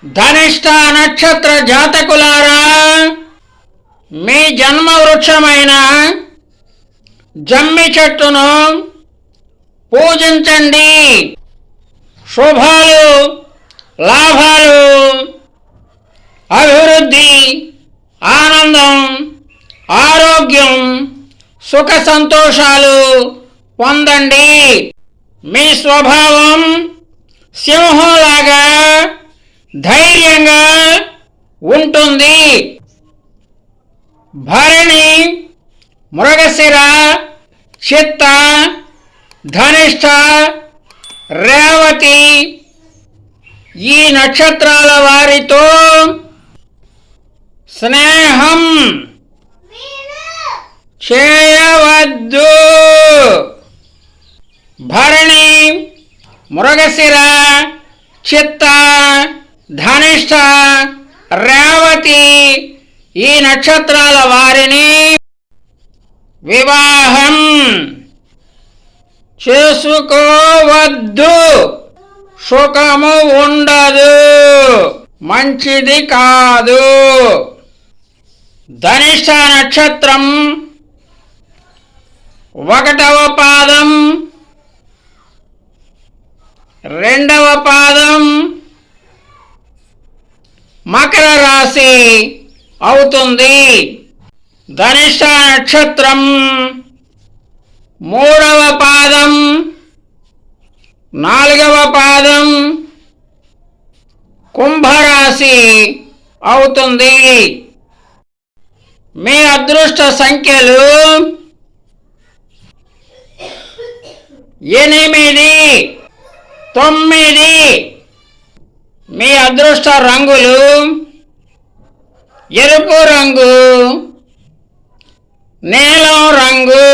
ధనిష్ట నక్షత్ర జాతకులారా, మీ జన్మ వృక్షమైన జమ్మి చెట్టును పూజించండి. శుభాలు, లాభాలు, అభివృద్ధి, ఆనందం, ఆరోగ్యం, సుఖ సంతోషాలు పొందండి. మీ స్వభావం సింహంలాగా ధైర్యంగా ఉంటుంది. భరణి, మృగశిర, చిత్త, ధనిష్ట, రేవతి ఈ నక్షత్రాల వారితో స్నేహం చేయవద్దు. భరణి, మృగశిర, చిత్త, ధనిష్ట, రేవతి ఈ నక్షత్రాల వారిని వివాహం చేసుకోవద్దు. సుఖము ఉండదు, మంచిది కాదు. ధనిష్ట నక్షత్రం 1వ పాదం, 2వ పాదం మకర రాశి అవుతుంది. ధనిష్ట నక్షత్రం 3వ పాదం, 4వ పాదం కుంభరాశి అవుతుంది. మీ అదృష్ట సంఖ్యలు 8, 9. మీ అదృష్ట రంగులు ఎరుపు రంగు, నీలం రంగు.